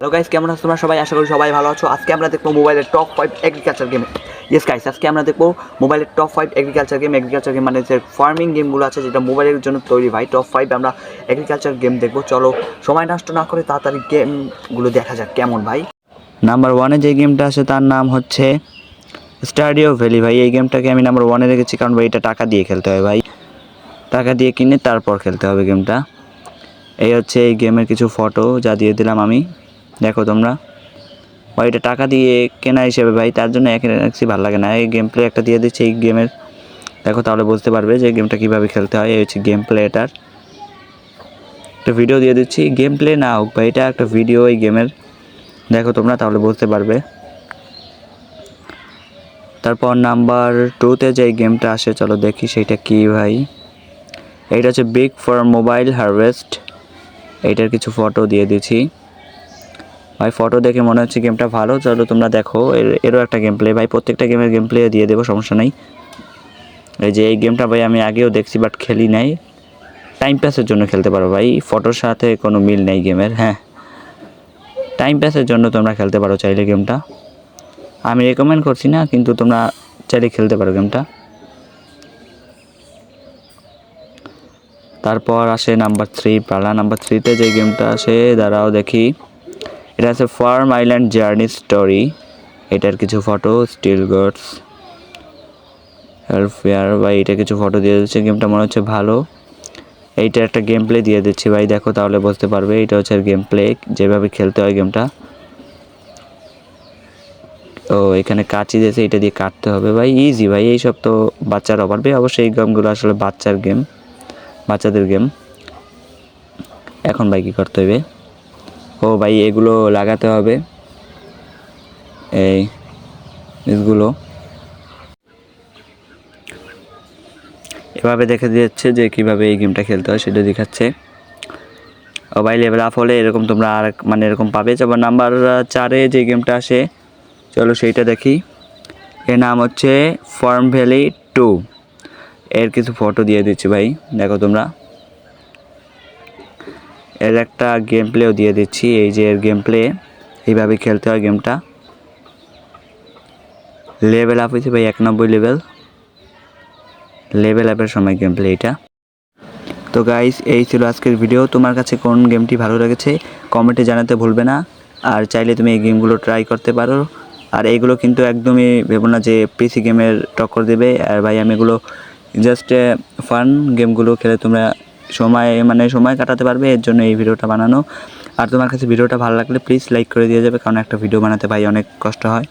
Hello guys, কেমন আছো তোমরা সবাই? আশা করি সবাই ভালো আছো। আজকে আমরা দেখবো মোবাইলের top 5 agriculture game. Yes guys, আজকে আমরা দেখবো মোবাইলের top 5 agriculture game. Agriculture game মানে যে ফার্মিং গেমগুলো আছে, যেটা মোবাইলের জন্য তৈরি ভাই। টপ 5 আমরা এগ্রিকালচার গেম দেখবো। চলো সময় নষ্ট না করে তাড়াতাড়ি গেমগুলো দেখা যাক কেমন ভাই। নাম্বার 1-এ যে গেমটা আছে তার নাম হচ্ছে স্টারডিও ভ্যালি ভাই। এই গেমটাকে আমি নাম্বার 1-এ রেখেছি কারণ ভাই এটা টাকা দিয়ে খেলতে হয় ভাই। টাকা দিয়ে কিনে তারপর খেলতে হবে গেমটা। এই হচ্ছে এই গেমের কিছু ফটো যা দিয়ে দিলাম আমি, দেখো তোমরা ভাই। এটা টাকা দিয়ে কেনা হিসেবে ভাই, তার জন্য একই ভালো লাগে না। এই গেম প্লে একটা দিয়ে দিচ্ছে এই গেমের, দেখো তাহলে বুঝতে পারবে যে গেমটা কীভাবে খেলতে হয়। এই হচ্ছে গেম প্লে। এটার একটা ভিডিও দিয়ে দিচ্ছি, গেম প্লে না হোক ভাই, এটা একটা ভিডিও এই গেমের, দেখো তোমরা তাহলে বুঝতে পারবে। তারপর নাম্বার 2-তে যে গেমটা আসে, চলো দেখি সেইটা কী ভাই। এইটা হচ্ছে বিগ ফর মোবাইল হারভেস্ট। এইটার কিছু ফটো দিয়ে দিচ্ছি ভাই। ফটো দেখে মনে হচ্ছে গেমটা ভালো, চলো তোমরা দেখো। এরও একটা গেম প্লে ভাই, প্রত্যেকটা গেমের গেম প্লে দিয়ে দেবো, সমস্যা নেই। এই যে এই গেমটা ভাই আমি আগেও দেখছি বাট খেলি নাই, টাইম পাসের জন্য খেলতে পারো ভাই। ফটোর সাথে কোনো মিল নেই গেমের, হ্যাঁ টাইম পাসের জন্য তোমরা খেলতে পারো চাইলে গেমটা। আমি রেকমেন্ড করছি না, কিন্তু তোমরা চাইলে খেলতে পারো গেমটা। তারপর আসে নাম্বার 3 পালা। নাম্বার 3-তে যে গেমটা আসে, দাঁড়াও দেখি। এটা আছে ফার্ম আইল্যান্ড জার্নি স্টোরি। এটার কিছু ফটো, স্টিল গার্ডস হেলফেয়ার ভাই, এটা কিছু ফটো দিয়ে দিচ্ছে। গেমটা মনে হচ্ছে ভালো। এইটা একটা গেম প্লে দিয়ে দিচ্ছি ভাই, দেখো তাহলে বুঝতে পারবে। এটা হচ্ছে গেম প্লে, যেভাবে খেলতে হয় গেমটা। ও এখানে কাঁচি দিয়েছে, এটা দিয়ে কাটতে হবে ভাই, ইজি ভাই। এইসব তো বাচ্চারা পারবে অবশ্যই, এই গেমগুলো আসলে বাচ্চার গেম, বাচ্চাদের গেম। এখন ভাই কী করতে হবে? ও ভাই এগুলো লাগাতে হবে, এই এগুলো এভাবে দেখে দিচ্ছে যে কীভাবে এই গেমটা খেলতে হয়, সেটা দেখাচ্ছে। ও ভাই লেভেল আপ হলে এরকম তোমরা আর মানে এরকম পাবে। তারপর নাম্বার 4-এ যে গেমটা আসে, চলো সেইটা দেখি। এর নাম হচ্ছে ফার্ম ভ্যালি 2। এর কিছু ফটো দিয়ে দিচ্ছি ভাই, দেখো তোমরা। এর একটা গেম প্লেও দিয়ে দিচ্ছি, এই যে এর গেম প্লে, এইভাবে খেলতে হয় গেমটা। লেভেল আপ হয়েছে ভাই 91 লেভেল আপের সময় গেম প্লে এটা। তো গাইস, এই ছিল আজকের ভিডিও। তোমার কাছে কোন গেমটি ভালো লেগেছে কমেন্টে জানাতে ভুলবে না। আর চাইলে তুমি এই গেমগুলো ট্রাই করতে পারো। আর এইগুলো কিন্তু একদমই ভেবো না যে পিসি গেমের টক্কর দেবে। আর ভাই আমি এগুলো জাস্ট ফান গেমগুলো খেলে তোমরা সময় কাটাতে পারবে, এর জন্য এই ভিডিওটা বানানো। আর তোমার কাছে ভিডিওটা ভালো লাগলে প্লিজ লাইক করে দিয়ে যাবে, কারণ একটা ভিডিও বানাতে ভাই অনেক কষ্ট হয়।